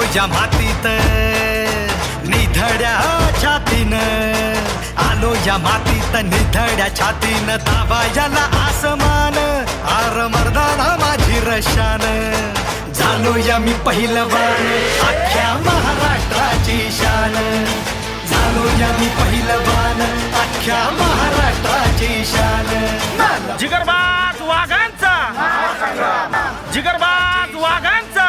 या मातीत निधड्या छातीनं, आलो या मातीत निधड्या छातीनं, ताबायाला आसमान आर मर्दाना माझी रशान, झालो या मी पहिलवान अख्ख्या महाराष्ट्राची शान, झालो या मी पहिलवान अख्ख्या महाराष्ट्राची शान. जिगरबाज वाघांचा, जिगरबाज वाघांचा,